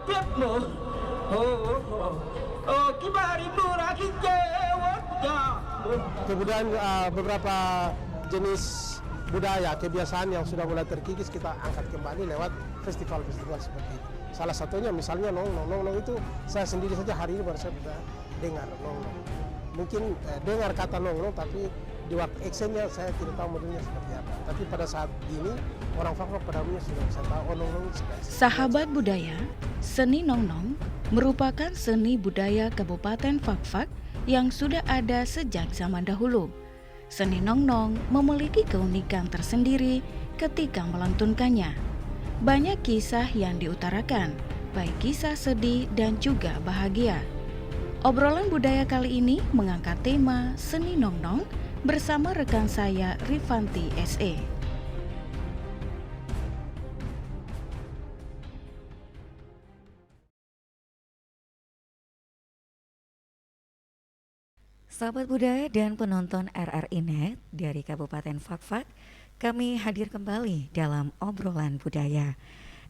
Piepmu. Oh, kibari murah kikewatnya. Kemudian beberapa jenis budaya, kebiasaan yang sudah mulai terkikis kita angkat kembali lewat festival-festival seperti itu. Salah satunya misalnya nong-nong itu saya sendiri saja hari ini baru saya bisa dengar nong-nong. Mungkin dengar kata nong-nong tapi di waktu actionnya saya tidak tahu modelnya seperti apa. Tapi pada saat ini orang Fak-Fak pada umumnya sudah bisa tahu nong-nong seperti apa. Sahabat budaya, seni nong-nong merupakan seni budaya Kabupaten Fak-Fak yang sudah ada sejak zaman dahulu. Seni nong-nong memiliki keunikan tersendiri ketika melantunkannya. Banyak kisah yang diutarakan, baik kisah sedih dan juga bahagia. Obrolan budaya kali ini mengangkat tema seni nong-nong bersama rekan saya Rifanti SE. Sahabat budaya dan penonton RRI Net dari Kabupaten Fak-Fak, kami hadir kembali dalam obrolan budaya.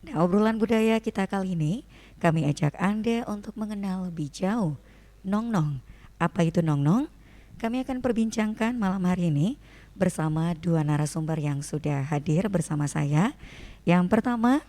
Nah, obrolan budaya kita kali ini, kami ajak Anda untuk mengenal lebih jauh nong-nong. Apa itu nong-nong? Kami akan perbincangkan malam hari ini bersama dua narasumber yang sudah hadir bersama saya. Yang pertama,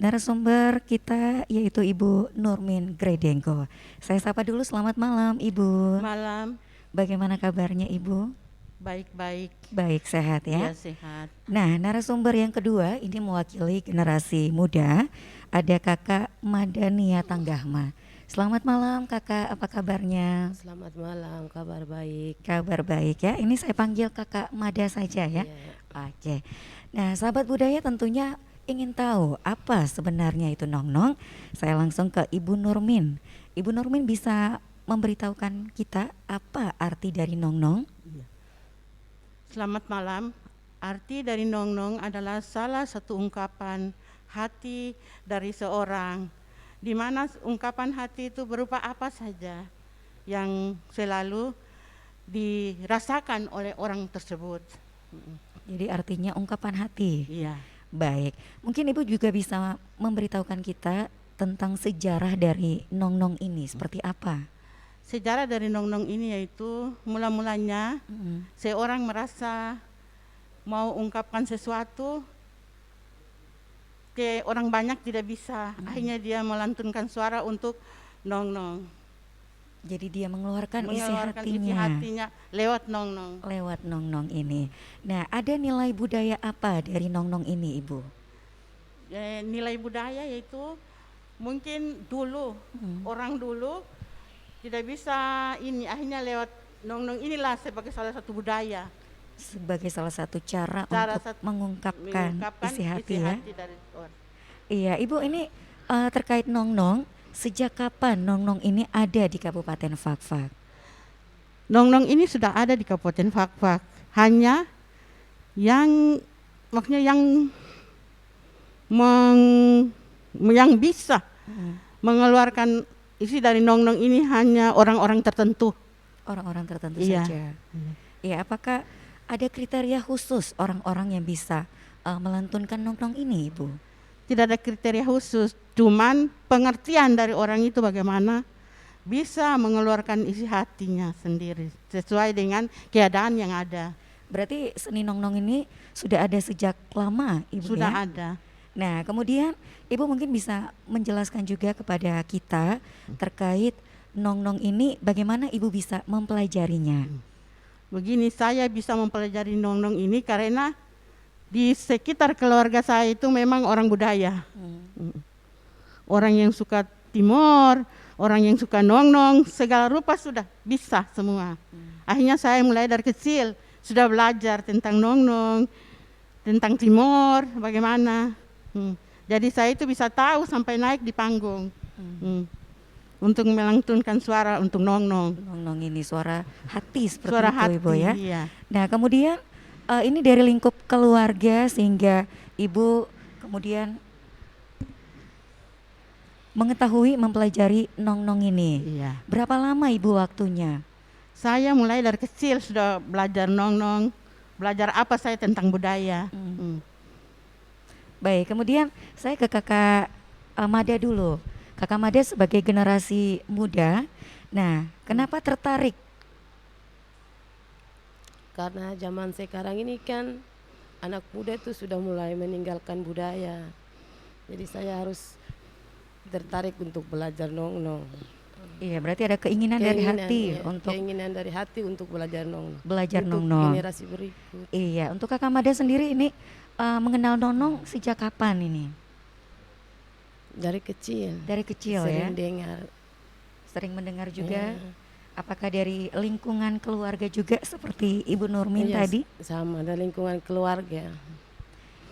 narasumber kita yaitu Ibu Nurmin Gredengko. Saya sapa dulu, selamat malam Ibu. Malam, Bagaimana kabarnya Ibu? baik-baik. Baik, sehat ya? Ya, sehat. Nah, narasumber yang kedua ini mewakili generasi muda. Ada Kakak Madania Tanggahma. Selamat malam Kakak, apa kabarnya? Selamat malam, kabar baik. Kabar baik ya. Ini saya panggil Kakak Mada saja ya. Oke. Nah, sahabat budaya tentunya ingin tahu apa sebenarnya itu nong-nong. Saya langsung ke Ibu Nurmin. Ibu Nurmin bisa memberitahukan kita apa arti dari nong-nong? Selamat malam. Arti dari nong-nong adalah salah satu ungkapan hati dari seorang, di mana ungkapan hati itu berupa apa saja yang selalu dirasakan oleh orang tersebut. Jadi artinya ungkapan hati. Iya. Baik, mungkin Ibu juga bisa memberitahukan kita tentang sejarah dari nong-nong ini seperti apa? Sejarah dari nong-nong ini yaitu mula-mulanya seorang merasa mau ungkapkan sesuatu ke orang banyak tidak bisa. Akhirnya dia melantunkan suara untuk nong-nong. Jadi dia mengeluarkan isi Isi hatinya hatinya lewat nong-nong. lewat nong-nong ini. Nah, ada nilai budaya apa dari nong-nong ini, Ibu? Nilai budaya yaitu mungkin dulu orang dulu tidak bisa ini, akhirnya lewat nong-nong inilah sebagai salah satu budaya. Sebagai salah satu cara untuk Satu mengungkapkan isi hati ya. dari orang. Iya, Ibu ini terkait nong-nong, sejak kapan nong-nong ini ada di Kabupaten Fak-Fak? Nong-nong ini sudah ada di Kabupaten Fak-Fak. Hanya yang maksudnya yang bisa mengeluarkan isi dari nong-nong ini hanya orang-orang tertentu. Orang-orang tertentu Iya. saja. Iya, apakah ada kriteria khusus orang-orang yang bisa melantunkan nong-nong ini, Ibu? Tidak ada kriteria khusus, cuman pengertian dari orang itu bagaimana bisa mengeluarkan isi hatinya sendiri sesuai dengan keadaan yang ada. Berarti seni nong-nong ini sudah ada sejak lama, Ibu Sudah ya? ada. Nah, kemudian Ibu mungkin bisa menjelaskan juga kepada kita terkait nong-nong ini bagaimana Ibu bisa mempelajarinya. Begini, saya bisa mempelajari nong-nong ini karena di sekitar keluarga saya itu memang orang budaya. Orang yang suka Timor, orang yang suka nong-nong, segala rupa sudah bisa semua. Akhirnya saya mulai dari kecil sudah belajar tentang nong-nong, tentang Timor, bagaimana. Jadi saya itu bisa tahu sampai naik di panggung. Untuk melantunkan suara untuk nong-nong. Nong-nong ini suara hati seperti Suara itu, hati, Ibu ya. iya. Nah, kemudian ini dari lingkup keluarga sehingga Ibu kemudian mengetahui mempelajari nong-nong ini. Iya. Berapa lama Ibu waktunya? Saya mulai dari kecil sudah belajar nong-nong, belajar apa saya tentang budaya. Baik, kemudian saya ke Kakak Mada dulu. Kakak Made sebagai generasi muda, nah kenapa tertarik? Karena zaman sekarang ini kan anak muda itu sudah mulai meninggalkan budaya. Jadi saya harus tertarik untuk belajar nong-nong. Iya, berarti ada keinginan dari hati iya, untuk keinginan dari hati untuk belajar nong-nong. belajar Untuk nong-nong. generasi berikut. Iya, untuk Kakak Made sendiri ini mengenal nong-nong sejak kapan ini? Dari kecil. Dari kecil ya? Sering dengar. Sering mendengar juga? Iya. Apakah dari lingkungan keluarga juga seperti Ibu Nurmin Iya, tadi? sama dari lingkungan keluarga.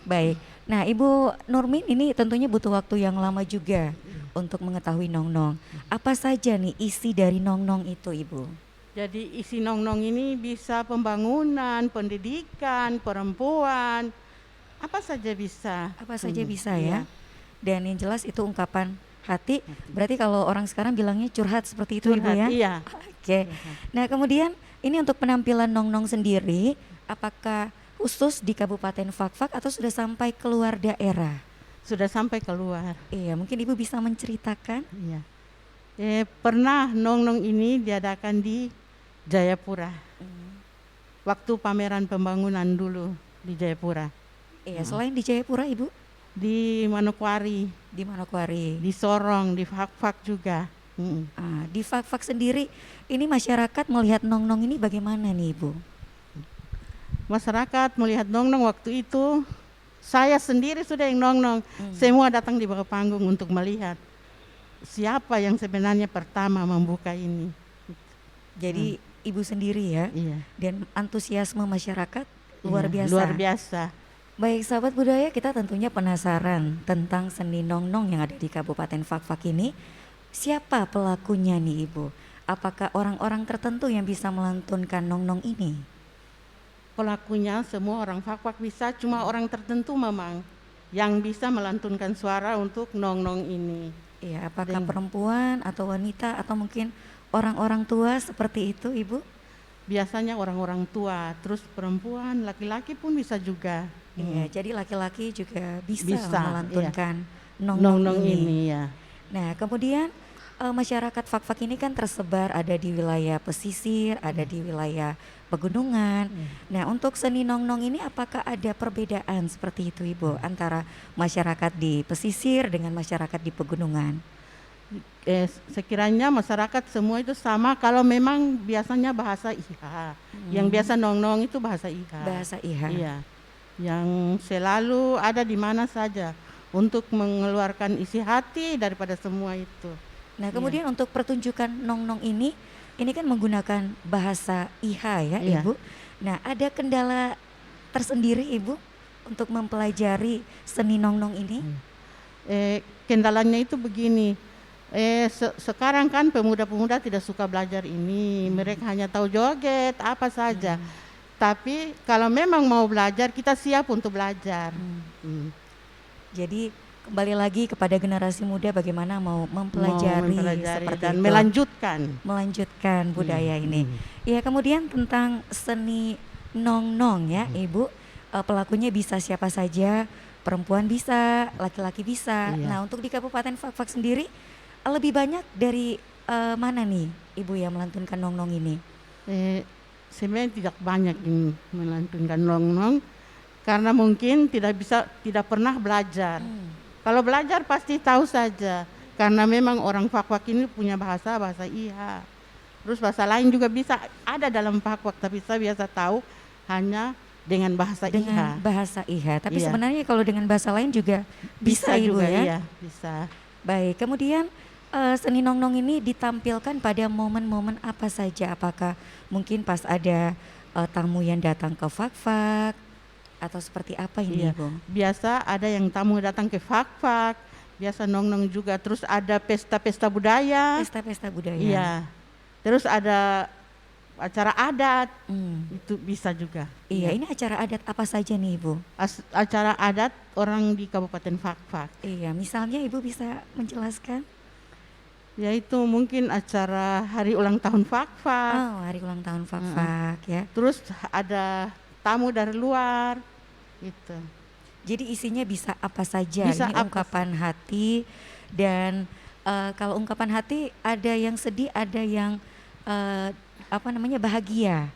Baik. Nah, Ibu Nurmin ini tentunya butuh waktu yang lama juga untuk mengetahui nong-nong. Apa saja nih isi dari nong-nong itu, Ibu? Jadi isi nong-nong ini bisa pembangunan, pendidikan, perempuan, apa saja bisa. Apa saja bisa Iya. ya? Dan yang jelas itu ungkapan hati. Berarti kalau orang sekarang bilangnya curhat seperti itu, Ibu Curhat, ya? iya. Oke. Nah, kemudian ini untuk penampilan nong-nong sendiri, apakah khusus di Kabupaten Fakfak atau sudah sampai keluar daerah? Sudah sampai keluar. Iya, mungkin Ibu bisa menceritakan. Iya. Pernah nong-nong ini diadakan di Jayapura. Waktu pameran pembangunan dulu di Jayapura. Iya, selain di Jayapura, Ibu, Di Manokwari, di Manokwari. di Sorong, di Fakfak juga. Di Fakfak sendiri, ini masyarakat melihat nong-nong ini bagaimana nih, Ibu? Masyarakat melihat nong-nong waktu itu, saya sendiri sudah yang nong-nong. Semua datang di bawah panggung untuk melihat siapa yang sebenarnya pertama membuka ini. Jadi Ibu sendiri ya, Iya. dan antusiasme masyarakat luar Iya, biasa. luar biasa. Baik sahabat budaya, kita tentunya penasaran tentang seni nong-nong yang ada di Kabupaten Fakfak ini. Siapa pelakunya nih, Ibu? Apakah orang-orang tertentu yang bisa melantunkan nong-nong ini? Pelakunya semua orang Fakfak bisa, cuma orang tertentu memang yang bisa melantunkan suara untuk nong-nong ini. Iya, apakah Dan- perempuan atau wanita atau mungkin orang-orang tua seperti itu, Ibu? Biasanya orang-orang tua, terus perempuan, laki-laki pun bisa juga. Iya, jadi laki-laki juga bisa, Bisa, melantunkan nong-nong Nong-nong ini. ini ya. Nah, kemudian masyarakat Fakfak ini kan tersebar ada di wilayah pesisir, ada di wilayah pegunungan. Nah, untuk seni nong-nong ini apakah ada perbedaan seperti itu, Ibu, antara masyarakat di pesisir dengan masyarakat di pegunungan? Sekiranya masyarakat semua itu sama kalau memang biasanya bahasa Iha. Yang biasa nong-nong itu bahasa Iha. Bahasa Iha. Iya. Yang selalu ada di mana saja untuk mengeluarkan isi hati daripada semua itu. Nah, kemudian untuk pertunjukan nong-nong ini kan menggunakan bahasa Iha ya, Iya. Ibu. Nah, ada kendala tersendiri, Ibu, untuk mempelajari seni nong-nong ini? Kendalanya itu begini. Sekarang kan pemuda-pemuda tidak suka belajar ini, mereka hanya tahu joget apa saja. Tapi kalau memang mau belajar, kita siap untuk belajar. Jadi kembali lagi kepada generasi muda bagaimana mau mempelajari, seperti dan itu. melanjutkan budaya ini. Ya, kemudian tentang seni nong-nong ya, Ibu, pelakunya bisa siapa saja, perempuan bisa, laki-laki bisa. Iya. Nah, untuk di Kabupaten Fakfak sendiri lebih banyak dari mana nih, Ibu, yang melantunkan nong-nong ini? Sebenarnya tidak banyak yang melantunkan nong-nong karena mungkin tidak pernah belajar. Kalau belajar pasti tahu saja karena memang orang Fakfak ini punya bahasa Iha. Terus bahasa lain juga bisa ada dalam Fakfak, tapi saya biasa tahu hanya dengan bahasa Iha. Dengan bahasa Iha. Tapi Iya. sebenarnya kalau dengan bahasa lain juga bisa, Ibu juga, ya. iya, bisa. Baik, kemudian seni nong-nong ini ditampilkan pada momen-momen apa saja? Apakah mungkin pas ada tamu yang datang ke Fakfak atau seperti apa ini, Iya. Ibu? Biasa ada yang tamu datang ke Fakfak, biasa nong-nong juga. Terus ada pesta-pesta budaya. Pesta-pesta budaya. Iya. Terus ada acara adat, Hmm. itu bisa juga. Iya, ini acara adat apa saja nih, Ibu? Acara adat orang di Kabupaten Fakfak. Iya, misalnya Ibu bisa menjelaskan? Yaitu mungkin acara hari ulang tahun Fakfak. Oh, hari ulang tahun Fakfak ya. Terus ada tamu dari luar, gitu. Jadi isinya bisa apa saja? Bisa Ini apa ungkapan hati dan kalau ungkapan hati ada yang sedih, ada yang bahagia.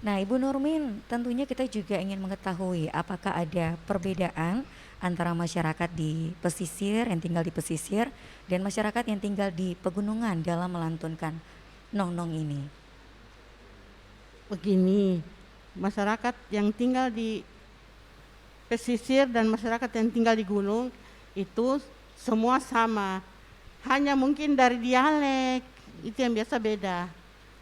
Nah, Ibu Nurmin, tentunya kita juga ingin mengetahui apakah ada perbedaan antara masyarakat di pesisir, yang tinggal di pesisir, dan masyarakat yang tinggal di pegunungan dalam melantunkan nong-nong ini. Begini, masyarakat yang tinggal di pesisir dan masyarakat yang tinggal di gunung itu semua sama. Hanya mungkin dari dialek, itu yang biasa beda.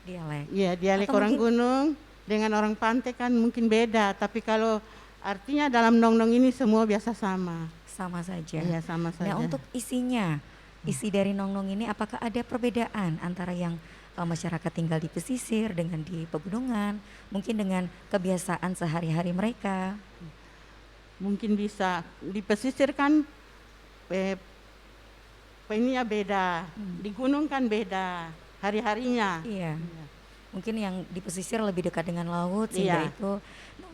Dialek. Ya, dialek Atau orang mungkin- gunung dengan orang pantai kan mungkin beda, tapi kalau artinya dalam nong-nong ini semua biasa sama. Sama saja. Iya, sama saja. Nah, untuk isinya, isi dari nong-nong ini apakah ada perbedaan antara yang masyarakat tinggal di pesisir dengan di pegunungan, mungkin dengan kebiasaan sehari-hari mereka? Mungkin bisa di pesisir kan ininya beda, di gunung kan beda hari-harinya. Iya. Mungkin yang di pesisir lebih dekat dengan laut, sehingga Iya. itu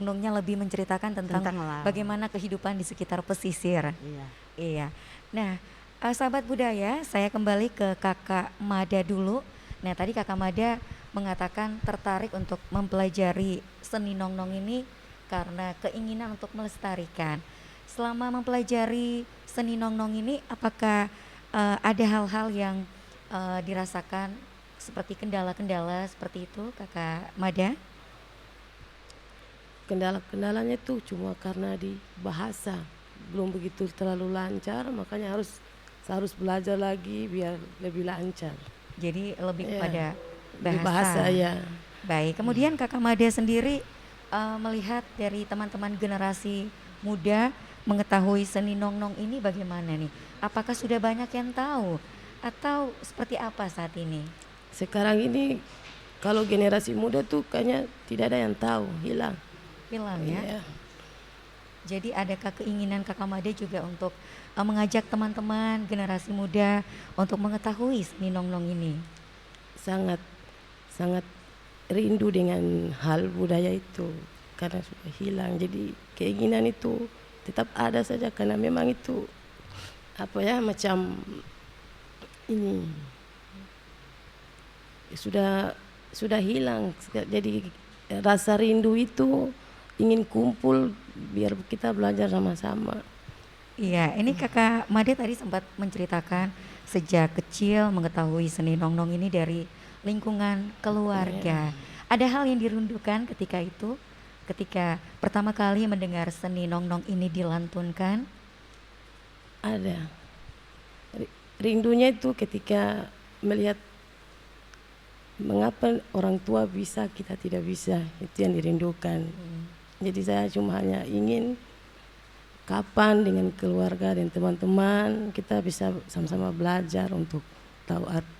nong-nongnya lebih menceritakan tentang laut. bagaimana kehidupan di sekitar pesisir. Iya. Iya. Nah, sahabat budaya, saya kembali ke Kakak Mada dulu. Nah, tadi Kakak Mada mengatakan tertarik untuk mempelajari seni nong-nong ini karena keinginan untuk melestarikan. Selama mempelajari seni nong-nong ini, apakah ada hal-hal yang dirasakan seperti kendala-kendala seperti itu, Kakak Mada? Kendala-kendalanya itu cuma karena di bahasa belum begitu terlalu lancar, makanya harus belajar lagi biar lebih lancar. Jadi lebih Iya. kepada Di bahasa. ya. Baik, kemudian Kakak Mada sendiri melihat dari teman-teman generasi muda mengetahui seni nong-nong ini bagaimana nih? Apakah sudah banyak yang tahu atau seperti apa saat ini? Sekarang ini kalau generasi muda tuh kayaknya tidak ada yang tahu, hilang. Hilang ya. Iya. Jadi adakah keinginan Kakak Mada juga untuk mengajak teman-teman generasi muda untuk mengetahui seni nong-nong ini? Sangat sangat rindu dengan hal budaya itu karena sudah hilang. Jadi keinginan itu tetap ada saja karena memang itu macam ini sudah hilang. Jadi rasa rindu itu ingin kumpul biar kita belajar sama-sama. Iya, ini Kakak Made tadi sempat menceritakan sejak kecil mengetahui seni nong-nong ini dari lingkungan keluarga. Ada hal yang dirindukan ketika itu, ketika pertama kali mendengar seni nong-nong ini dilantunkan? Ada. Rindunya itu ketika melihat mengapa orang tua bisa, kita tidak bisa. Itu yang dirindukan. Jadi saya cuma hanya ingin kapan dengan keluarga dan teman-teman kita bisa sama-sama belajar untuk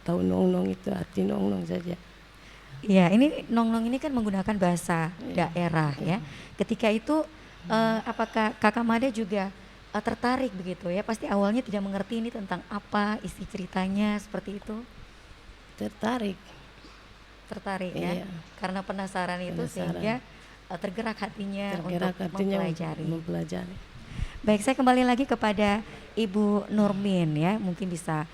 tahu nong-nong itu, arti nong-nong saja. Iya, ini nong-nong ini kan menggunakan bahasa daerah ya. Ketika itu apakah Kakak Made juga tertarik begitu ya? Pasti awalnya tidak mengerti ini tentang apa isi ceritanya seperti itu. Tertarik. Ya, Iya. karena penasaran itu sehingga tergerak hatinya untuk mempelajari. Baik, saya kembali lagi kepada Ibu Nurmin ya, mungkin bisa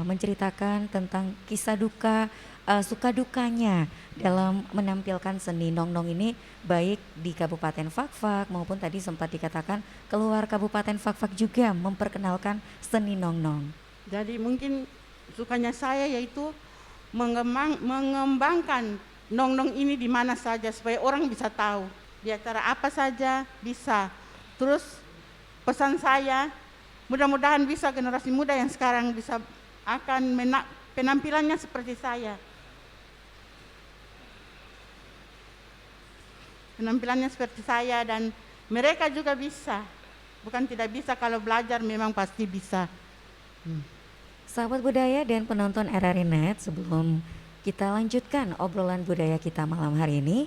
menceritakan tentang kisah duka, suka dukanya dalam menampilkan seni nong-nong ini, baik di Kabupaten Fakfak maupun tadi sempat dikatakan keluar Kabupaten Fakfak juga memperkenalkan seni nong-nong. Jadi mungkin sukanya saya yaitu mengembangkan nong-nong ini di mana saja supaya orang bisa tahu di acara apa saja bisa. Terus pesan saya mudah-mudahan bisa generasi muda yang sekarang bisa akan penampilannya seperti saya. Penampilannya seperti saya dan mereka juga bisa. Bukan tidak bisa, kalau belajar memang pasti bisa. Sahabat budaya dan penonton RRI Net, sebelum kita lanjutkan obrolan budaya kita malam hari ini,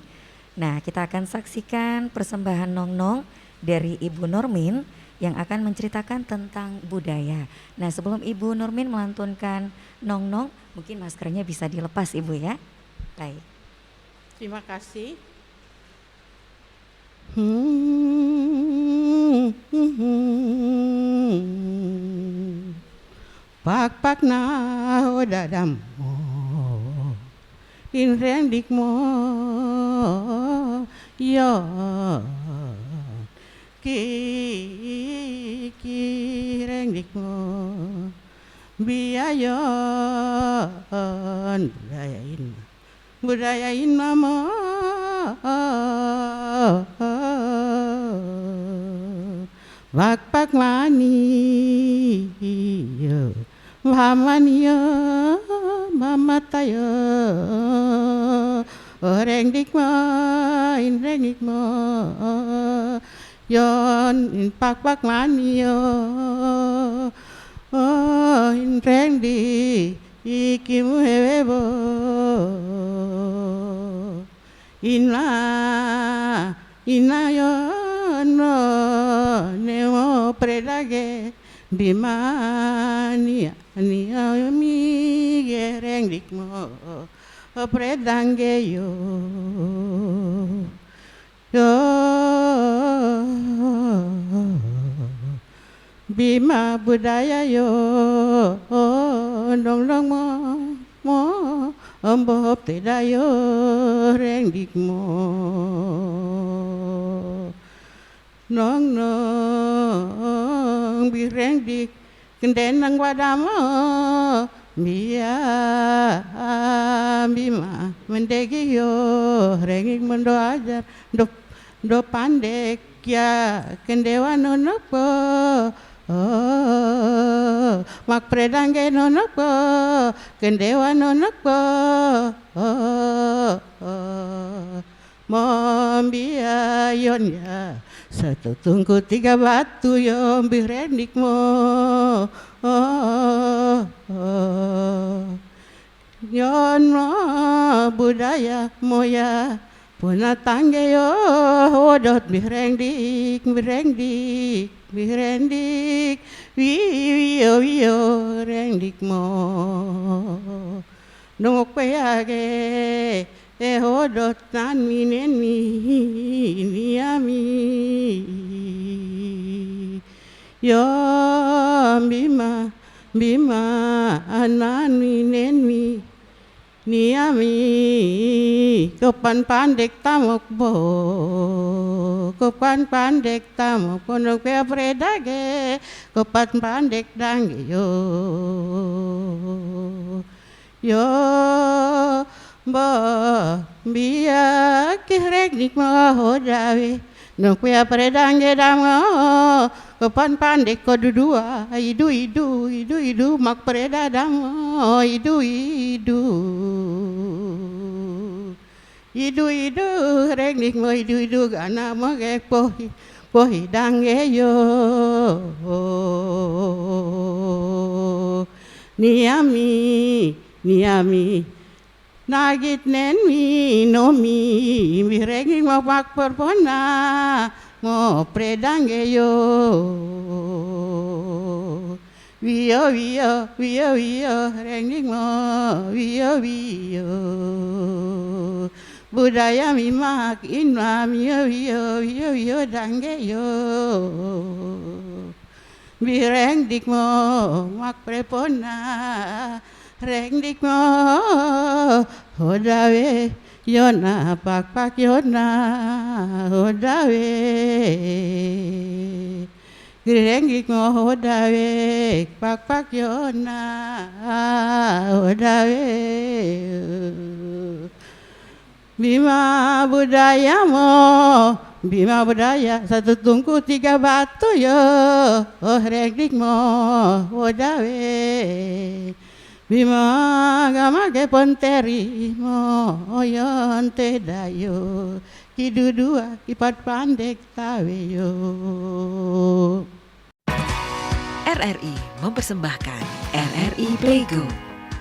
nah kita akan saksikan persembahan nong-nong dari Ibu Nurmin yang akan menceritakan tentang budaya. Nah sebelum Ibu Nurmin melantunkan nong-nong, mungkin maskernya bisa dilepas Ibu ya. Baik. Terima kasih. pak na odadam in rendik mo yo ki rendik mo biayon budayain mama pak mani yo Mamania mama tayo rendik mo in rendik mo yon in pak mania in rendik ikimu hewebo ina yon no nemo predage Bimania nia mi gereng dikmo predange yo Bima budaya yo dong mo ombop tedayo reng dikmo nong bireng dik kenden nang wadamo bia bima mendegi yo rengik mendo ajar do pandek ya kendewa nonopo mak predangge nonopo kendewa nonopo mombia yon ya satu tungku tiga batu yo birendik mo yon mo budaya moya puna tangge yo odot birendik wiyo rendik mo nungok peyage hodot nan mineni niami yo bima nan mineni niami kopan pandek tamok bo kopan pandek tamok ponok pe predage kopan pandek dang yo bo biya kirek dik mo hodawe no kuya predangge damo kopan pandek ko dudua idu mak preda damo idu rek dik mo idu gana mo ge pohi dangge yo niami nagit nen mi no mi renging mo pak perpona mo predangge yo wiyo renging mo wiyo budaya mi mak inma wiyo dangge yo bireng dik mo mak prepona rengdik mo hodawe yona pak yona hodawe rengdik mo hodawe pak yona hodawe bima budaya satu tungku tiga batu yo rengdik mo hodawe Bima gama ke ponteri mo yon tedayo kidu dua kipat pandek taweyo. RRI mempersembahkan RRI Playgo.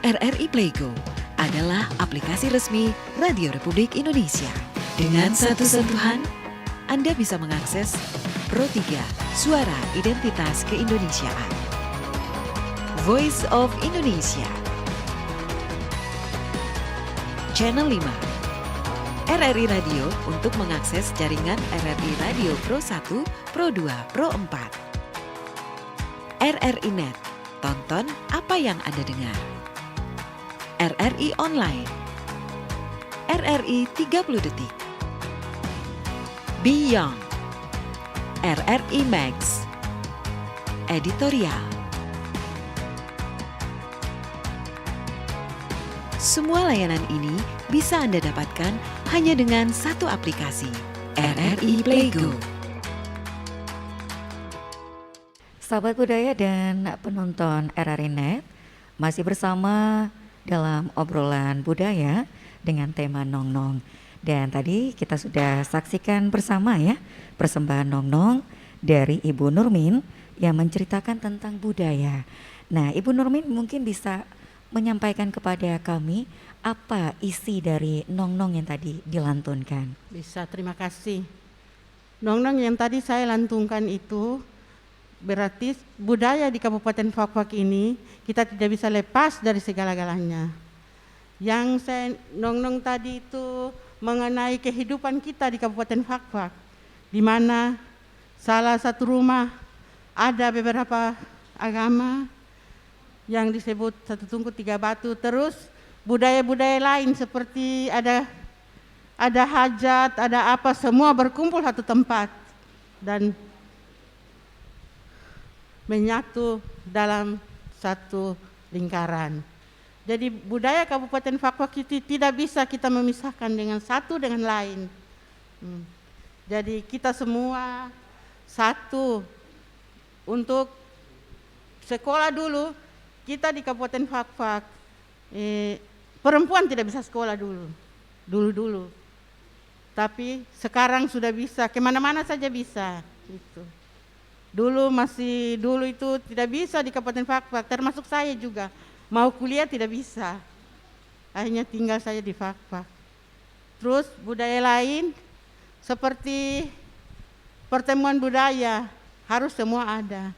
RRI Playgo adalah aplikasi resmi Radio Republik Indonesia. Dengan satu sentuhan, Anda bisa mengakses Pro 3 Suara Identitas Keindonesiaan, Voice of Indonesia, Channel 5, RRI Radio untuk mengakses jaringan RRI Radio Pro 1, Pro 2, Pro 4, RRI Net Tonton apa yang Anda dengar. RRI Online. RRI 30 Detik. Beyond. RRI Max. Editorial. Semua layanan ini bisa Anda dapatkan hanya dengan satu aplikasi, RRI Playgo. Sahabat budaya dan penonton RRI Net, masih bersama dalam obrolan budaya dengan tema Nong-Nong. Dan tadi kita sudah saksikan bersama ya, persembahan Nong-Nong dari Ibu Nurmin yang menceritakan tentang budaya. Nah, Ibu Nurmin mungkin bisa menyampaikan kepada kami apa isi dari Nong-Nong yang tadi dilantunkan. Bisa, terima kasih. Nong-nong yang tadi saya lantunkan itu berarti budaya di Kabupaten Fak-Fak ini kita tidak bisa lepas dari segala-galanya. Yang saya nong-nong tadi itu mengenai kehidupan kita di Kabupaten Fak-Fak, di mana salah satu rumah ada beberapa agama yang disebut satu tungku tiga batu, terus budaya-budaya lain seperti ada hajat, ada apa, semua berkumpul satu tempat dan menyatu dalam satu lingkaran. Jadi budaya Kabupaten Fak-Fak itu tidak bisa kita memisahkan dengan satu dengan lain. Jadi kita semua satu. Untuk sekolah dulu, kita di Kabupaten Fak-Fak, perempuan tidak bisa sekolah dulu. Tapi sekarang sudah bisa, kemana-mana saja bisa. Gitu. Dulu itu tidak bisa di Kabupaten Fak-Fak, termasuk saya juga. Mau kuliah tidak bisa, akhirnya tinggal saya di Fak-Fak. Terus budaya lain seperti pertemuan budaya harus semua ada.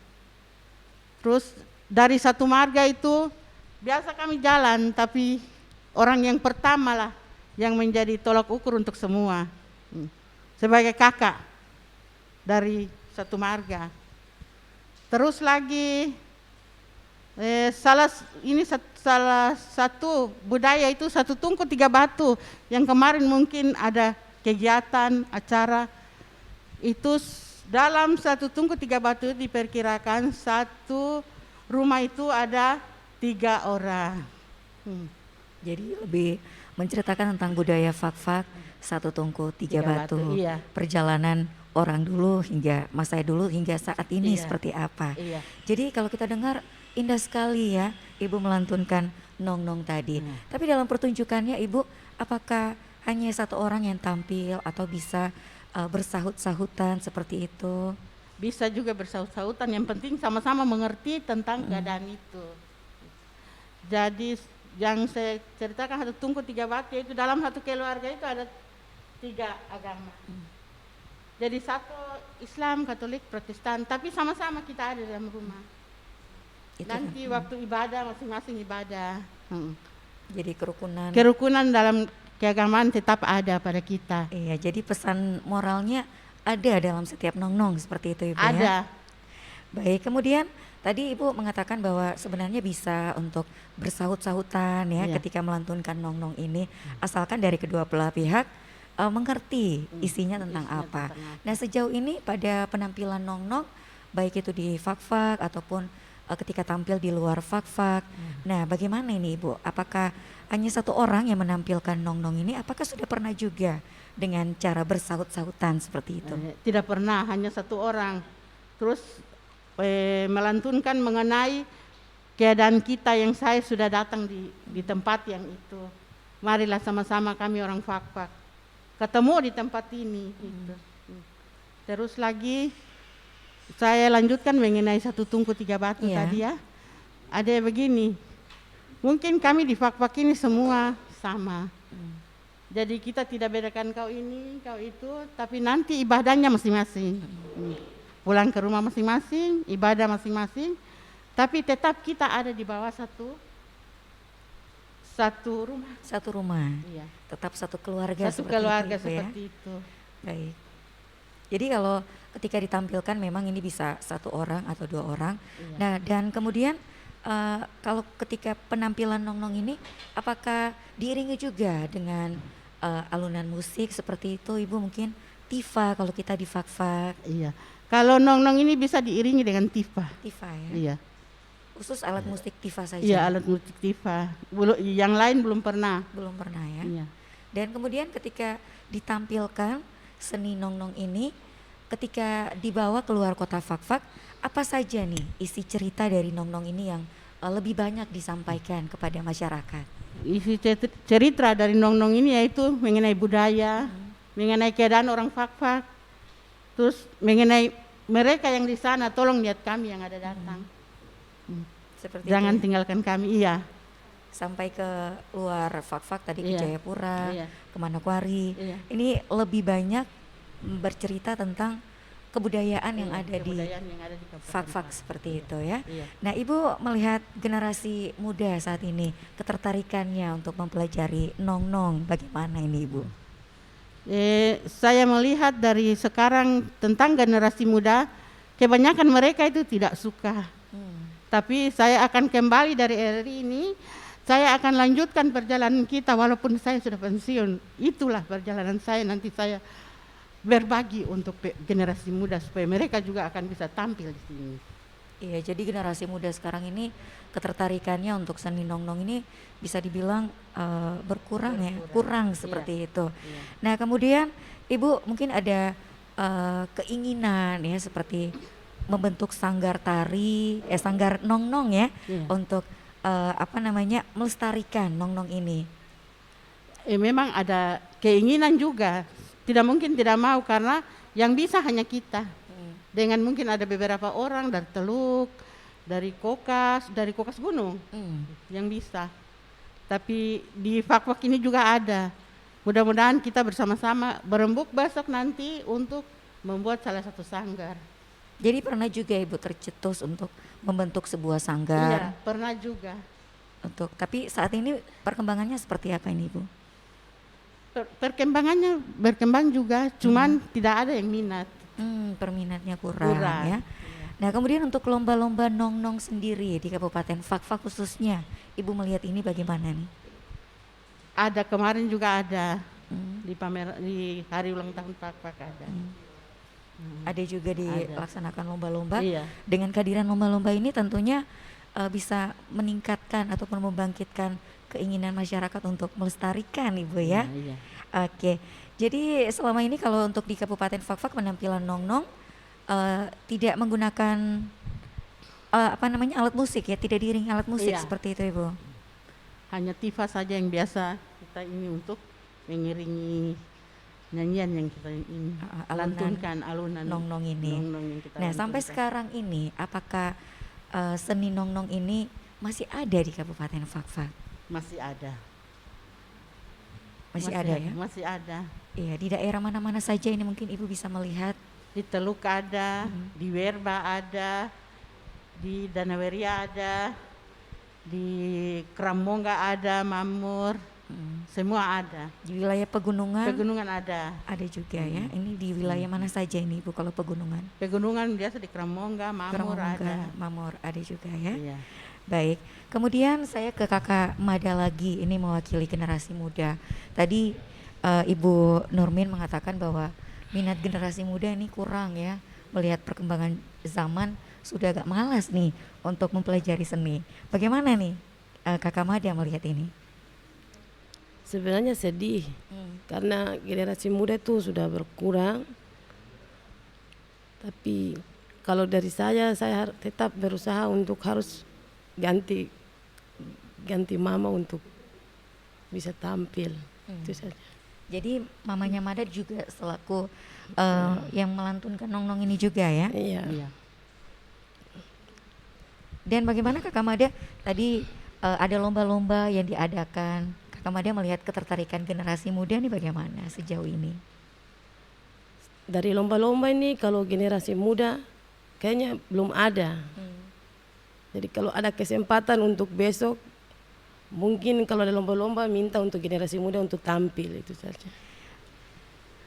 Terus dari satu marga itu biasa kami jalan, tapi orang yang pertama lah yang menjadi tolak ukur untuk semua. Sebagai kakak dari satu marga. Terus lagi salah satu budaya itu satu tungku tiga batu yang kemarin mungkin ada kegiatan acara itu dalam satu tungku tiga batu diperkirakan satu rumah itu ada 3 orang. Jadi lebih menceritakan tentang budaya Fak-Fak, satu tungku tiga batu, iya. Perjalanan orang dulu hingga masa dulu hingga saat ini seperti apa. Iya. Jadi kalau kita dengar indah sekali ya Ibu melantunkan Nong-Nong tadi. Tapi dalam pertunjukannya Ibu, apakah hanya satu orang yang tampil atau bisa bersahut-sahutan seperti itu? Bisa juga bersahut-sahutan, yang penting sama-sama mengerti tentang keadaan itu. Jadi yang saya ceritakan satu tungku tiga batu itu dalam satu keluarga itu ada 3 agama. Jadi satu Islam, Katolik, Protestan, tapi sama-sama kita ada dalam rumah. Nanti waktu ibadah masing-masing ibadah. Jadi Kerukunan dalam keagamaan tetap ada pada kita. Iya, jadi pesan moralnya ada dalam setiap Nong-Nong seperti itu Ibu ya. Ada. Baik, kemudian tadi Ibu mengatakan bahwa sebenarnya bisa untuk bersahut-sahutan ya ketika melantunkan Nong-Nong ini, asalkan dari kedua belah pihak mengerti isinya tentang apa. Nah, sejauh ini pada penampilan Nong-Nong, baik itu di Fak-Fak ataupun ketika tampil di luar Fak-Fak. Nah, bagaimana ini Ibu? Apakah hanya satu orang yang menampilkan Nong-Nong ini? Apakah sudah pernah juga dengan cara bersahut-sahutan seperti itu? Tidak pernah, hanya satu orang. Terus melantunkan mengenai keadaan kita yang saya sudah datang di tempat yang itu. Marilah sama-sama kami orang Fak-Fak ketemu di tempat ini. Gitu. Terus lagi saya lanjutkan mengenai satu tungku tiga batu tadi ya. Ada begini, mungkin kami di Fak-Fak ini semua sama. Jadi kita tidak bedakan kau ini, kau itu, tapi nanti ibadahnya masing-masing. Pulang ke rumah masing-masing, ibadah masing-masing, tapi tetap kita ada di bawah satu rumah. Satu rumah. Iya. Tetap satu keluarga. Satu keluarga itu, seperti ya? itu. Baik. Jadi kalau ketika ditampilkan memang ini bisa satu orang atau 2 orang. Iya. Nah, dan kemudian kalau ketika penampilan Nong-Nong ini, apakah diiringi juga dengan alunan musik seperti itu, Ibu? Mungkin Tifa kalau kita di Fak-Fak. Iya. Kalau Nong-Nong ini bisa diiringi dengan Tifa. Tifa ya. Iya. Khusus alat musik Tifa saja. Iya, alat musik Tifa. Yang lain belum pernah. Belum pernah ya. Iya. Dan kemudian ketika ditampilkan seni Nong-Nong ini, ketika dibawa keluar kota Fak-Fak, apa saja nih isi cerita dari Nong-Nong ini yang lebih banyak disampaikan kepada masyarakat? Isi cerita dari Nong-Nong ini yaitu mengenai budaya, mengenai keadaan orang Fak-Fak, terus mengenai mereka yang di sana, tolong lihat kami yang ada datang. Seperti Jangan itu. tinggalkan kami, iya. Sampai ke luar Fak-Fak tadi ke Iya. Jayapura, Iya. ke Manokwari. Iya. Ini lebih banyak bercerita tentang kebudayaan yang Iya, ada di kebudayaan yang ada di Kabupaten Fak-Fak seperti itu ya. Iya. Nah, Ibu melihat generasi muda saat ini, ketertarikannya untuk mempelajari Nong-Nong, bagaimana ini, Ibu? Saya melihat dari sekarang tentang generasi muda, kebanyakan mereka itu tidak suka. Tapi saya akan kembali dari RRI ini, saya akan lanjutkan perjalanan kita walaupun saya sudah pensiun. Itulah perjalanan saya, nanti saya berbagi untuk generasi muda supaya mereka juga akan bisa tampil di sini. Iya, jadi generasi muda sekarang ini ketertarikannya untuk seni Nong-Nong ini bisa dibilang berkurang ya, kurang seperti itu. Iya. Nah, kemudian Ibu mungkin ada keinginan ya seperti membentuk sanggar tari, sanggar Nong-Nong ya, Iya. untuk melestarikan Nong-Nong ini. Memang ada keinginan juga, tidak mungkin tidak mau karena yang bisa hanya kita. Dengan mungkin ada beberapa orang dari Teluk, dari Kokas Gunung yang bisa. Tapi di Fak-Fak ini juga ada. Mudah-mudahan kita bersama-sama berembuk besok nanti untuk membuat salah satu sanggar. Jadi pernah juga Ibu tercetus untuk membentuk sebuah Iya, sanggar pernah juga. tapi saat ini perkembangannya seperti apa ini, Ibu? Perkembangannya berkembang juga, cuman tidak ada yang minat. Perminatnya kurang Kurang. ya. Nah, kemudian untuk lomba-lomba Nong-Nong sendiri di Kabupaten Fak-Fak khususnya, Ibu melihat ini bagaimana nih? Ada kemarin juga ada di hari ulang tahun Fak-Fak ada. Ada juga dilaksanakan lomba-lomba. Iya. Dengan kehadiran lomba-lomba ini tentunya bisa meningkatkan ataupun membangkitkan keinginan masyarakat untuk melestarikan, Ibu ya. Iya. Oke. Jadi selama ini kalau untuk di Kabupaten Fak-Fak penampilan Nong-Nong tidak menggunakan alat musik ya, tidak diiringi alat musik Iya. seperti itu, Ibu. Hanya Tifa saja yang biasa kita ini untuk mengiringi nyanyian yang kita ini lantunkan alunan Nong-Nong ini. Nong-Nong yang kita Nah, sampai lantunkan. sekarang ini apakah seni Nong-Nong ini masih ada di Kabupaten Fak-Fak? Masih ada. Masih ada ya? Masih ada. Iya, di daerah mana-mana saja ini mungkin Ibu bisa melihat. Di Teluk ada, di Werba ada, di Danaweria ada, di Kramongga ada, Mamur, semua ada. Di wilayah pegunungan Pegunungan ada. ada juga ya. Ini di wilayah mana saja ini, Ibu, kalau pegunungan? Pegunungan biasa di Kramongga, Mamur Kramongga, ada. Mamor ada juga ya. Iya. Baik, kemudian saya ke Kakak Mada lagi, ini mewakili generasi muda. Tadi Ibu Nurmin mengatakan bahwa minat generasi muda ini kurang ya, melihat perkembangan zaman sudah agak malas nih untuk mempelajari seni. Bagaimana nih Kakak Mada melihat ini? Sebenarnya sedih karena generasi muda itu sudah berkurang. Tapi kalau dari saya tetap berusaha untuk harus ganti mama untuk bisa tampil. Itu saja. Jadi mamanya Mada juga selaku yang melantunkan Nong-Nong ini juga ya. Iya. Iya. Dan bagaimana Kakak Mada tadi ada lomba-lomba yang diadakan. Kakak Mada melihat ketertarikan generasi muda nih bagaimana sejauh ini? Dari lomba-lomba ini kalau generasi muda kayaknya belum ada. Jadi kalau ada kesempatan untuk besok, mungkin kalau ada lomba-lomba minta untuk generasi muda untuk tampil, itu saja.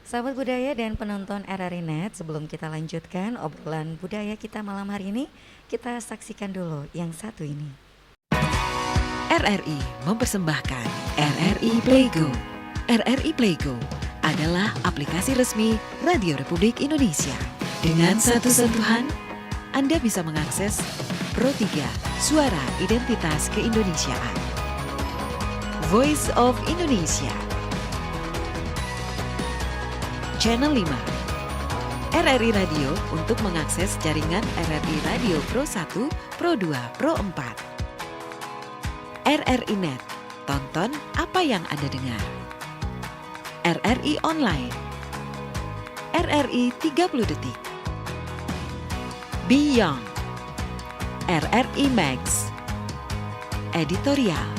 Sahabat budaya dan penonton RRI Net, sebelum kita lanjutkan obrolan budaya kita malam hari ini, kita saksikan dulu yang satu ini. RRI mempersembahkan RRI Playgo. RRI Playgo adalah aplikasi resmi Radio Republik Indonesia. Dengan satu sentuhan, Anda bisa mengakses Pro 3 Suara Identitas Keindonesiaan, Voice of Indonesia, Channel 5, RRI Radio untuk mengakses jaringan RRI Radio Pro 1, Pro 2, Pro 4. RRI Net, tonton apa yang Anda dengar. RRI Online, RRI 30 Detik, Beyond, RRI Max, Editorial.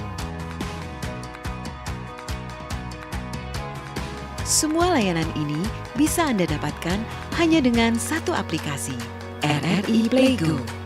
Semua layanan ini bisa Anda dapatkan hanya dengan satu aplikasi, RRI Playgo.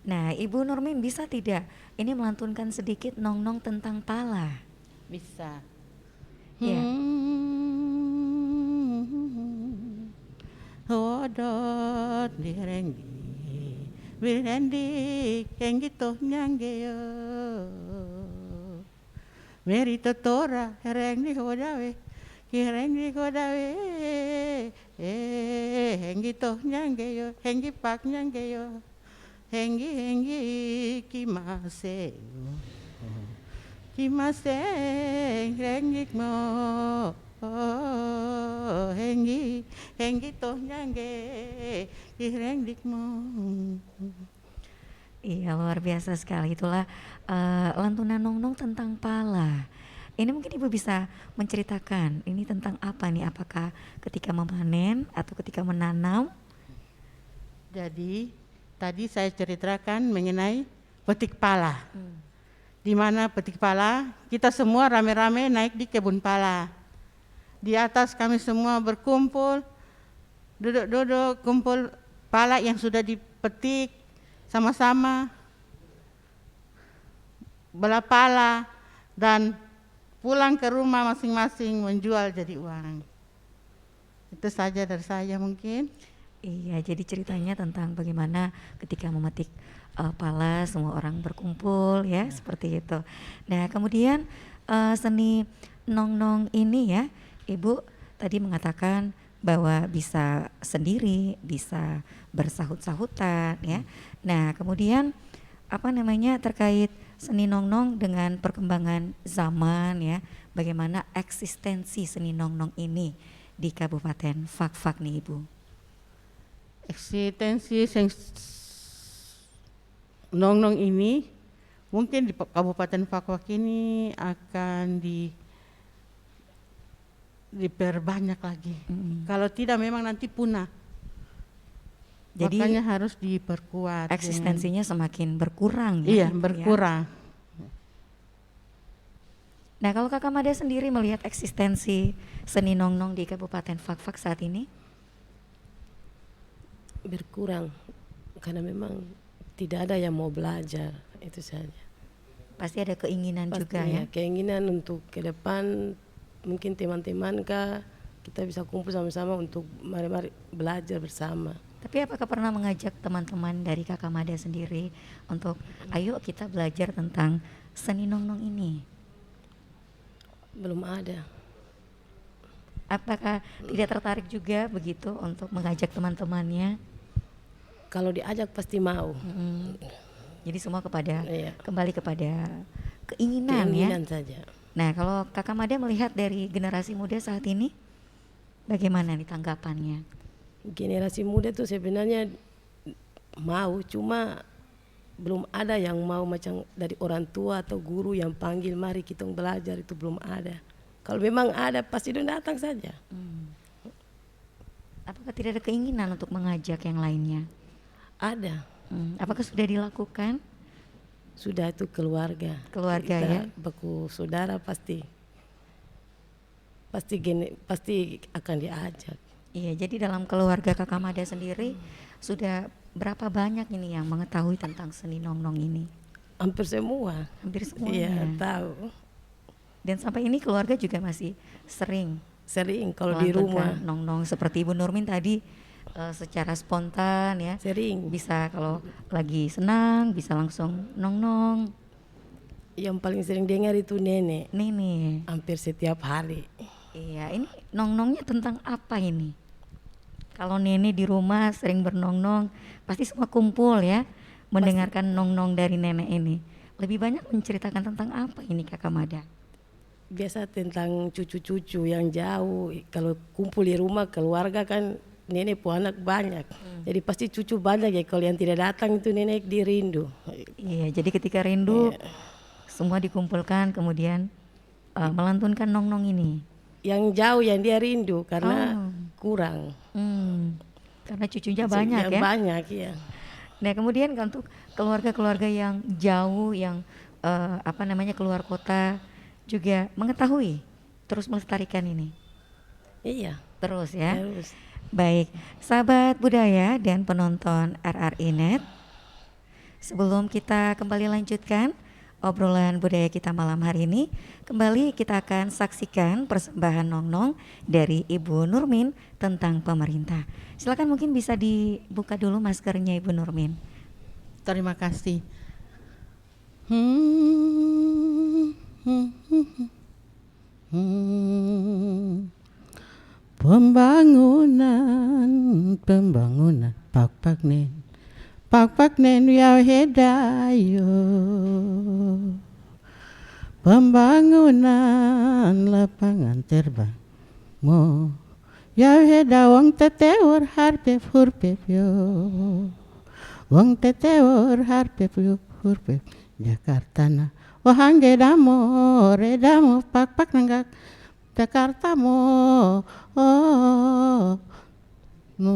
Nah, Ibu Nurmin bisa tidak ini melantunkan sedikit nong-nong tentang pala? Bisa. Ya. Hodot direnggi Wirendi kengito nyanggeyo Merito tora herengdi hodawe Kirengdi hodawe Hengito nyanggeyo Henggi pak nyanggeyo Henggi kimaseyo Kimaseng rengik mo henggi toh nyangge rengdik mo. Iya, luar biasa sekali. Itulah lantunan nong-nong tentang pala. Ini mungkin Ibu bisa menceritakan ini tentang apa nih? Apakah ketika memanen atau ketika menanam? Jadi tadi saya ceritakan mengenai petik pala. Di mana petik pala kita semua rame-rame naik di kebun pala. Di atas kami semua berkumpul, duduk-duduk kumpul pala yang sudah dipetik sama-sama, belah pala dan pulang ke rumah masing-masing menjual jadi uang. Itu saja dari saya mungkin. Iya, jadi ceritanya tentang bagaimana ketika memetik pala semua orang berkumpul ya, seperti itu. Nah, kemudian seni nong-nong ini ya, Ibu tadi mengatakan bahwa bisa sendiri, bisa bersahut-sahutan ya. Nah, kemudian apa namanya terkait seni nong-nong dengan perkembangan zaman ya, bagaimana eksistensi seni nong-nong ini di Kabupaten Fakfak nih Ibu? Eksistensi nong-nong ini mungkin di Kabupaten Fakfak ini akan diperbanyak lagi. Kalau tidak memang nanti punah. Jadi makanya harus diperkuat. Eksistensinya semakin berkurang Iya, ya. Ibu, berkurang. Ya? Nah, kalau Kakak Mada sendiri melihat eksistensi seni nong-nong di Kabupaten Fakfak saat ini? Berkurang karena memang tidak ada yang mau belajar, itu saja. Pasti ada keinginan Pasti juga ya. Keinginan untuk ke depan, mungkin teman-teman kita bisa kumpul sama-sama untuk mari-mari belajar bersama. Tapi apakah pernah mengajak teman-teman dari Kakak Mada sendiri untuk ayo kita belajar tentang seni nong-nong ini? Belum ada. Apakah tidak tertarik juga begitu untuk mengajak teman-temannya? Kalau diajak pasti mau. Jadi semua kembali kepada Keinginan ya. saja. Nah, kalau Kakak Mada melihat dari generasi muda saat ini, bagaimana nih tanggapannya? Generasi muda tuh sebenarnya mau, cuma belum ada yang mau macam dari orang tua atau guru yang panggil mari kita belajar, itu belum ada. Kalau memang ada pasti datang saja. Apakah tidak ada keinginan untuk mengajak yang lainnya? Ada. Apakah sudah dilakukan? Sudah, itu keluarga. Keluarga kita, ya. Baku saudara pasti akan diajak. Iya, jadi dalam keluarga Kakak Mada sendiri sudah berapa banyak ini yang mengetahui tentang seni nong-nong ini? Hampir semua. Hampir semuanya. Iya, tahu. Dan sampai ini keluarga juga masih sering Kalau di rumah. Nong-nong seperti Ibu Nurmin tadi secara spontan ya. Sering. Bisa kalau lagi senang bisa langsung nong-nong. Yang paling sering dengar itu nenek. Nenek. Hampir setiap hari. Iya, ini nong-nongnya tentang apa ini? Kalau nenek di rumah sering bernong-nong, pasti semua kumpul ya, mendengarkan nong-nong dari nenek ini. Lebih banyak menceritakan tentang apa ini Kakak Mada? Biasa tentang cucu-cucu yang jauh. Kalau kumpul di rumah keluarga kan nenek pun anak banyak. Jadi pasti cucu banyak ya, kalau yang tidak datang itu nenek dirindu. Iya, jadi ketika rindu semua dikumpulkan kemudian melantunkan nong-nong ini. Yang jauh yang dia rindu karena kurang. Karena cucunya banyak ya. Banyak ya. Nah, kemudian kan untuk keluarga-keluarga yang jauh yang keluar kota juga mengetahui terus melestarikan ini. Iya. Terus ya. Terus. Baik, sahabat budaya dan penonton RRI Net, Sebelum kita kembali lanjutkan obrolan budaya kita malam hari ini, kembali kita akan saksikan persembahan Nong-Nong dari Ibu Nurmin tentang pemerintah. Silakan, mungkin bisa dibuka dulu maskernya Ibu Nurmin. Terima kasih. Pembangunan pak nen ya hedayo, pembangunan lapangan terbang mo ya heda wong tetewor harpe hurpe yo, wong tetewor harpe hurpe Jakarta na wahangge damo redamo pak nanggak Jakarta mo no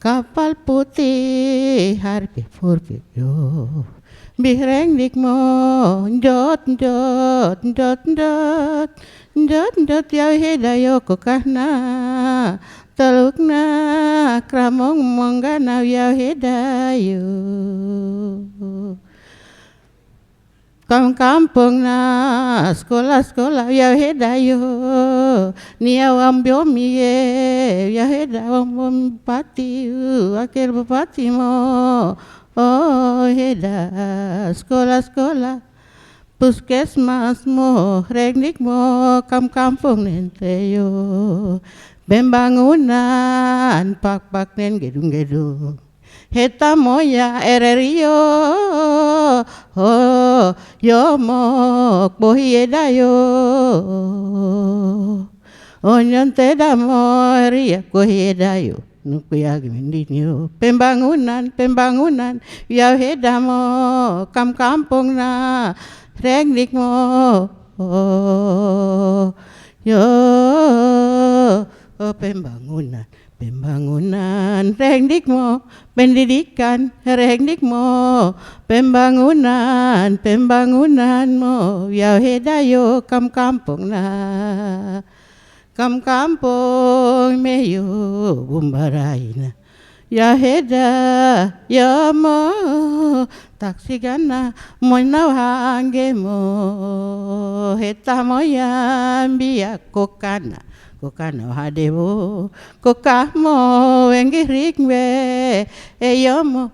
kapal putih harpe hurpe yo, bihreng dik mo jot ya hedayo kokahna telukna kramong monggana ya hedayo, kampung na sekolah ya hedayo, nia wambiomi ya hedawam bupati wakil bupati mo heda sekolah puskesmas mo reknik mo kampung nenteyo, pembangunan pak nen gedung heta moya RRI yo mok bohi edayo onyon teda mo ria bohi edayo nukuya gimindinyo, pembangunan ya heda mo kampung na reknik mo yo pembangunan reknik mo pendidikan reknik mo pembangunan mo ya hedayo kampung na kampung meyo bumbaraina ya heda ya mo taksigana moina hange mo heta moya biya kokana hadewo kokahmo wengirikwe eyomo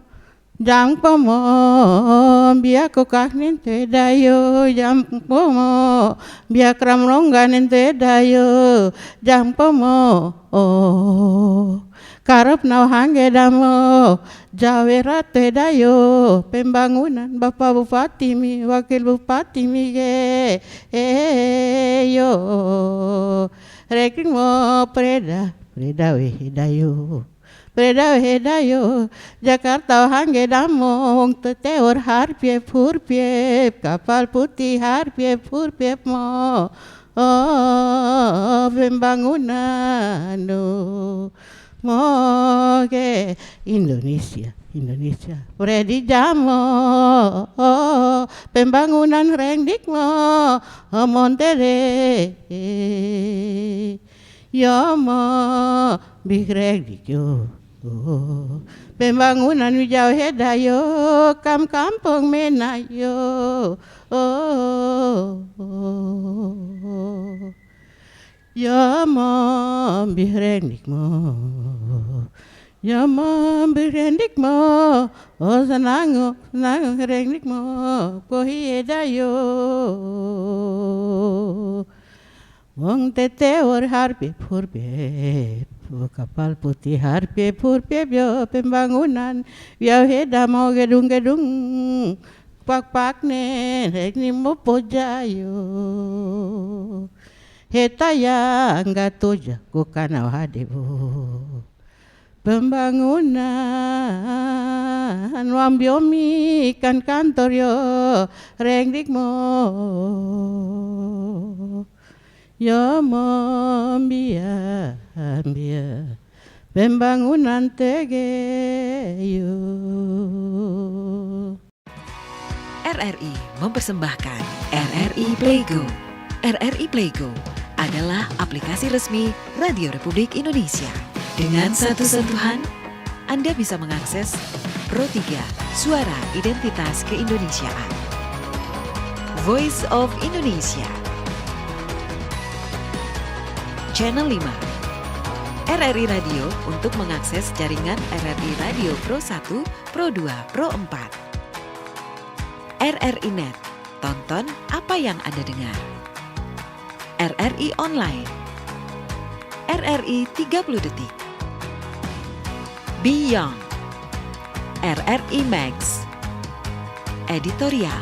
jangpomo biya kokah nente dayo jampomo biya kramrongga nente dayo jampomo karep nau hangge damo jawera te dayo, pembangunan Bapak Bupati mi wakil bupati mi ge yo reking mo preda hedayo Jakarta hangge damo wong tetewor harpiep kapal putih harpiep mo pembangunan moge Indonesia Predi jamo pembangunan rendik mo montere yo mo bigrendik yo pembangunan wijau hedayo kampung menayo ya mo bigrendik mo ya mo bigrendik mo senang rendik mo pohi hedayo wong tetewor harpe kapal putih harpe yo pembangunan ya heda mau gedung pak ne rekni mo pojayo heta ya enggak toja kokana hadebo pembangunan wambiomi kan kantor yo rendik mo yo biya pembangunan tegeyo. RRI mempersembahkan RRI Playgo. RRI Playgo adalah aplikasi resmi Radio Republik Indonesia. Dengan satu sentuhan, Anda bisa mengakses Pro 3, Suara Identitas Keindonesiaan. Voice of Indonesia. Channel 5. RRI Radio untuk mengakses jaringan RRI Radio Pro 1, Pro 2, Pro 4. RRI Net. Tonton apa yang Anda dengar. RRI Online. RRI 30 Detik. Beyond. RRI Max. Editorial.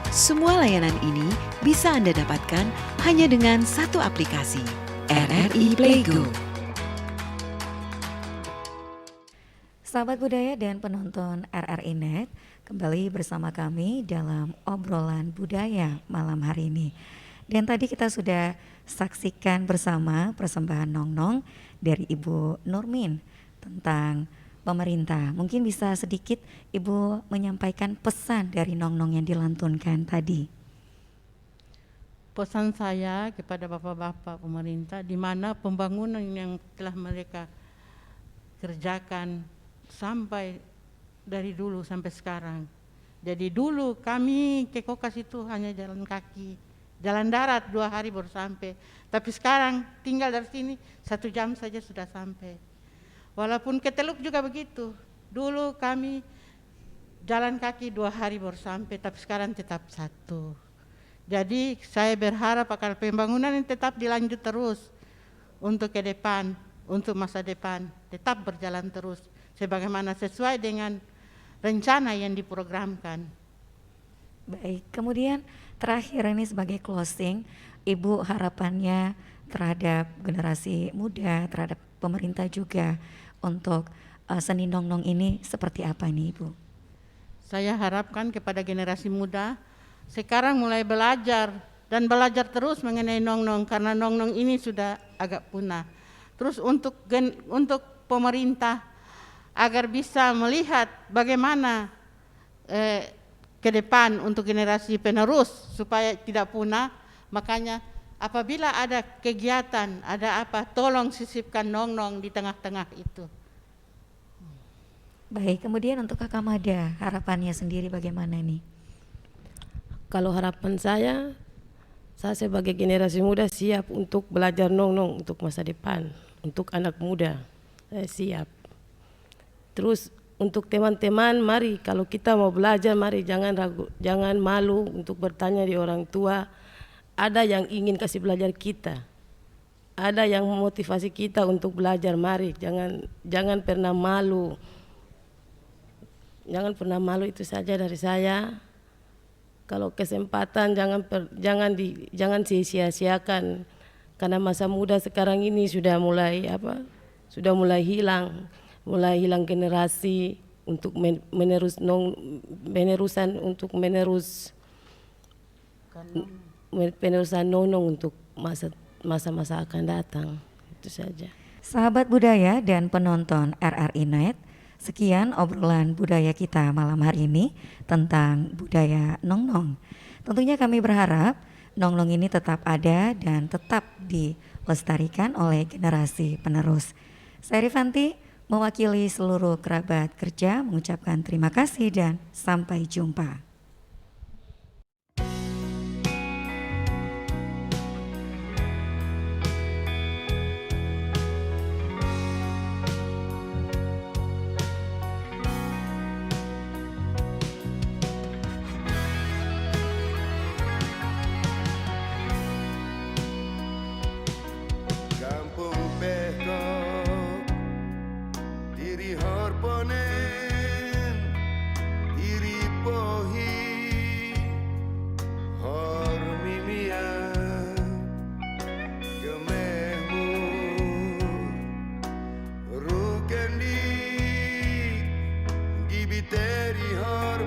Semua layanan ini bisa Anda dapatkan hanya dengan satu aplikasi, RRI Playgo. Sahabat budaya dan penonton RRI Net, kembali bersama kami dalam obrolan budaya malam hari ini. Dan tadi kita sudah saksikan bersama persembahan Nong-Nong dari Ibu Nurmin tentang pemerintah. Mungkin bisa sedikit Ibu menyampaikan pesan dari Nong-Nong yang dilantunkan tadi. Pesan saya kepada bapak-bapak pemerintah, di mana pembangunan yang telah mereka kerjakan sampai dari dulu sampai sekarang. Jadi dulu kami ke Kokas itu hanya jalan kaki, jalan darat 2 hari baru sampai. Tapi sekarang tinggal dari sini 1 jam saja sudah sampai. Walaupun ke Teluk juga begitu. Dulu kami jalan kaki 2 hari baru sampai, tapi sekarang tetap 1. Jadi saya berharap akan pembangunan ini tetap dilanjut terus untuk ke depan, untuk masa depan, tetap berjalan terus sebagaimana sesuai dengan rencana yang diprogramkan. Baik, kemudian terakhir ini sebagai closing, Ibu harapannya terhadap generasi muda, terhadap pemerintah juga untuk seni Nong-Nong ini seperti apa nih Ibu? Saya harapkan kepada generasi muda sekarang mulai belajar dan belajar terus mengenai Nong-Nong karena Nong-Nong ini sudah agak punah. Terus untuk pemerintah agar bisa melihat bagaimana ke depan untuk generasi penerus supaya tidak punah, makanya apabila ada kegiatan, ada apa, tolong sisipkan Nong-Nong di tengah-tengah itu. Baik, kemudian untuk Kakak Mada, harapannya sendiri bagaimana nih? Kalau harapan saya sebagai generasi muda siap untuk belajar Nong-Nong untuk masa depan, untuk anak muda, saya siap. Terus untuk teman-teman, mari kalau kita mau belajar, mari jangan ragu, jangan malu untuk bertanya di orang tua. Ada yang ingin kasih belajar kita, ada yang memotivasi kita untuk belajar. Mari jangan pernah malu, jangan pernah malu. Itu saja dari saya. Kalau kesempatan jangan sia-sia-siakan karena masa muda sekarang ini sudah mulai hilang. Mulai hilang generasi untuk penerusan Nong-Nong untuk masa-masa akan datang. Itu saja. Sahabat budaya dan penonton RRI Net, sekian obrolan budaya kita malam hari ini tentang budaya Nong-Nong. Tentunya kami berharap Nong-Nong ini tetap ada dan tetap dilestarikan oleh generasi penerus. Saya Rifanti mewakili seluruh kerabat kerja mengucapkan terima kasih dan sampai jumpa. Biteri har